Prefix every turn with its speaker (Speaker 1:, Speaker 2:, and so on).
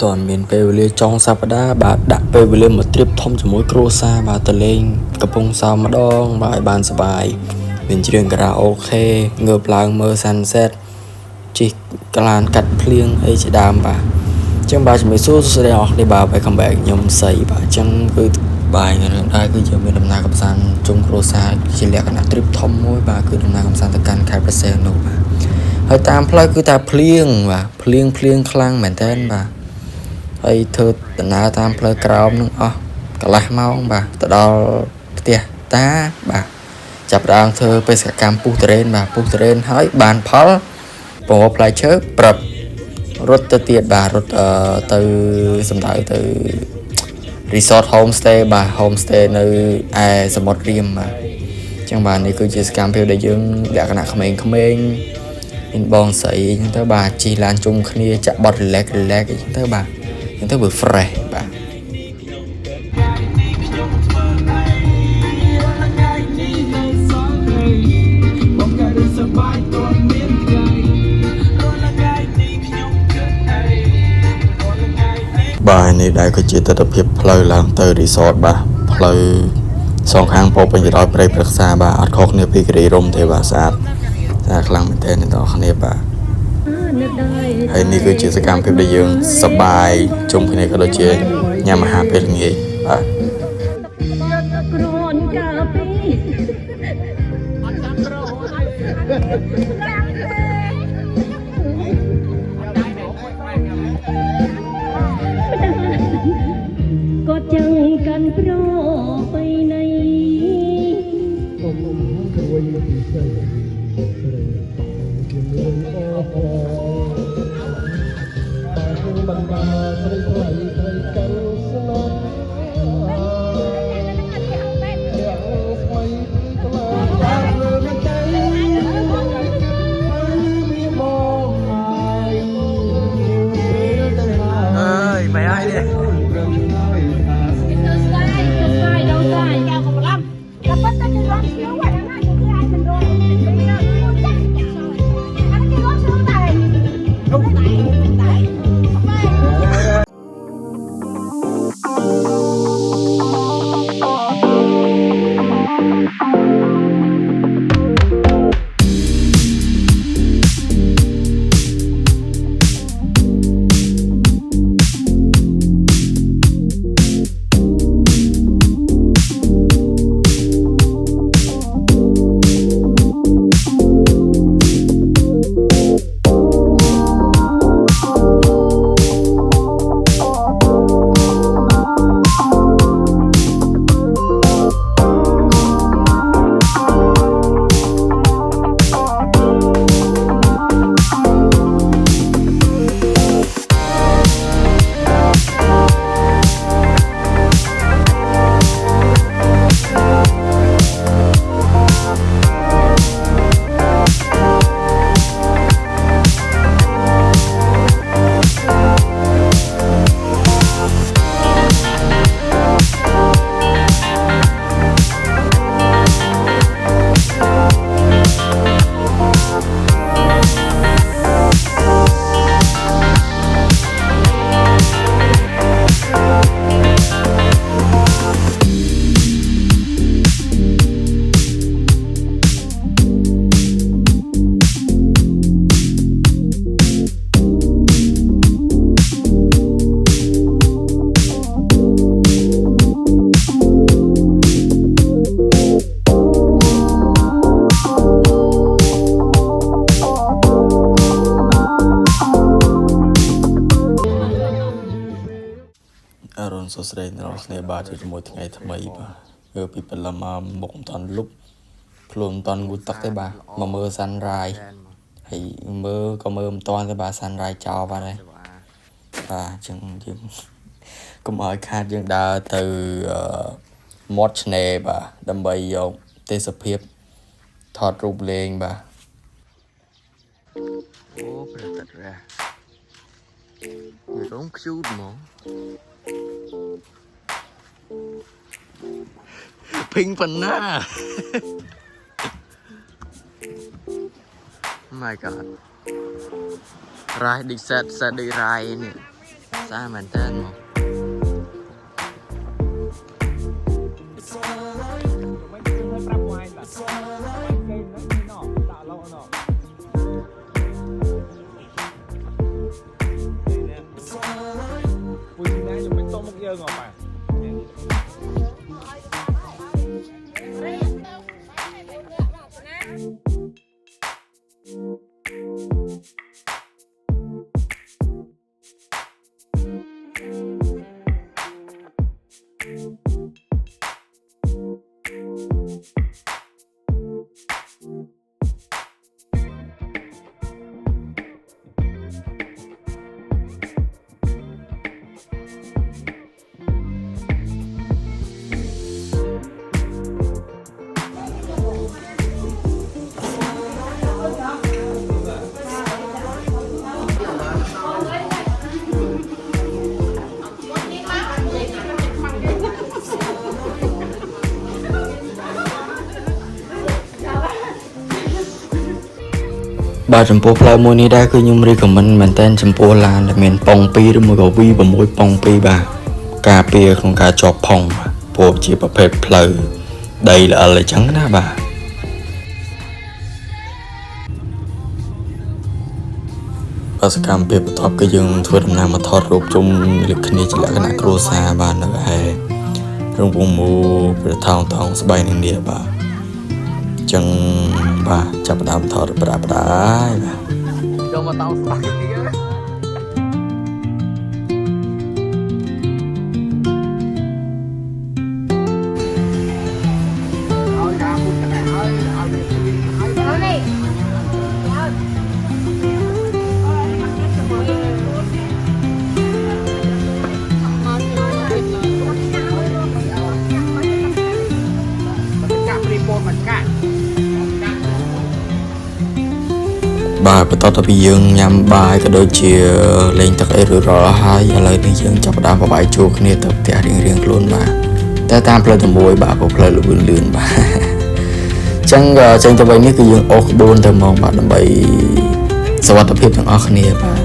Speaker 1: តនមានពេលវេលាចុងសប្តាហ៍បាទដាក់ពេលវេលាមកត្រៀបធំជាមួយគ្រួសារបាទទៅលេងកំពង់សោមម្ដងបាទឲ្យបានសប្បាយមានច្រៀងខារ៉ាអូខេងើបឡើងមើល sunset ជិះក្លានកាត់ភ្លៀងអីជាដើមបាទអញ្ចឹងបាទជំរាបសួរស្រីអរគ្នាបាទ welcome back ខ្ញុំសៃបាទអញ្ចឹងគឺបាយថ្ងៃនេះដែរគឺយើងមានដំណើរកម្សាន្តជុំគ្រួសារជាលក្ខណៈ trip ធំមួយបាទគឺដំណើរកម្សាន្តទៅកាន់ខេត្តព្រះសីហនុបាទហើយតាមផ្លូវគឺតែភ្លៀងបាទភ្លៀងខ្លាំងមែនតើបាទហើយធ្វើដំណើរតាមផ្លូវក្រោមនឹងអស់កន្លះម៉ោងបាទទៅដល់ផ្ទះតាបាទចាប់ដើមធ្វើបេសកកម្មពុះតរ៉េនបាទពុះតរ៉េនហើយបានផលពងផ្លែឈើប្រាប់រត់ទៅទៀតបាទរត់ទៅសំដៅទៅ resort homestay បាទ homestay នៅឯសមុទ្ររៀមបាទអញ្ចឹងបាទនេះគឺជាសកម្មភាពដែលយើងលក្ខណៈក្មេងៗមានបងស្រីអញ្ចឹងទៅបាទជិះឡានជុំគ្នាចាក់បត់ relax អញ្ចឹងទៅបាទអញ្ចឹងទៅវា fresh បាទបាទនេះដែរក៏ជាទស្សនវិជ្ជាផ្លូវឡើងទៅ resort បាទផ្លូវសងខាងពោពេញទៅដោយព្រៃព្រឹក្សាបាទអត់ខុសគ្នាពីគិរីរម្យទេបាទស្អាតខ្លាំងមែនទែនអ្នកនរគ្នាបាទហើយនេះគឺជាសកម្មភាពដែលយើងសប្បាយជុំគ្នាក៏ដូចជាញ៉ាំអាហារពេលល្ងាចបាទ
Speaker 2: គាត់ចឹងកាន់ប្របីនៃអមព្រួយពីសិលជាមួយអូតាបណ្ដាត្រីថ្លៃត្រីកាន់ស្នំ
Speaker 1: អរុនសួស្តីអ្នកនរគ្នាបាទជាមួយថ្ងៃថ្មីបាទគឺពីព្រលឹមមកមុខមិនតាន់លុបខ្លួនមិនតាន់ងូតទឹកទេបាទមកមើល sunrise ហើយមើលក៏មើលមិនតាន់ទេបាទ sunrise ចោលបាទហើយបាទអញ្ចឹងយើងកុំឲ្យខាតយើងដើរទៅមាត់ឆ្នេរបាទដើម្បីយកទេសភាពថតរូបលេងបាទអូប្រតិតរះវារងខ្ជូតហ្មង Pink banana. My God. Right, đi set đi rai nè. xaមែនតើមក បាទចំពោះផ្លូវមួយនេះដែរគឺខ្ញុំរីកមិនមែនតែចំពោះឡានដែលមានប៉ុង2ឬមួយក៏ V6 ប៉ុង2បាទការពារក្នុងការជាប់ផុងព្រោះជាប្រភេទផ្លូវដីល្អិលអញ្ចឹងណាបាទបសកម្មភាពបន្ទាប់គឺយើងធ្វើដំណើរមកថតរូបជុំលើគ្នាជាលក្ខណៈគ្រួសារបាទនៅឯរងពងមូប្រថោងតងស្បៃនឹងនេះបាទចឹងបាទចាប់ផ្ដើមថតប្រាប់ដែរបាទចូលមកតោងស្បាក់នេះបាទបន្តទៅពីយើងញ៉ាំបាយក៏ដូចជាលេងទឹកអីរួចរាល់ហើយឥឡូវនេះយើងចាប់ផ្ដើមបបាយជួគ្នាទៅផ្ទះរៀងៗខ្លួនបាទតែតាមផ្លូវតែមួយបាទផ្លូវលឿនបាទអញ្ចឹងចេញទៅវិញនេះគឺយើងអូសក្បួនទៅមកបាទដើម្បីសុវត្ថិភាពទាំងអស់គ្នាបាទ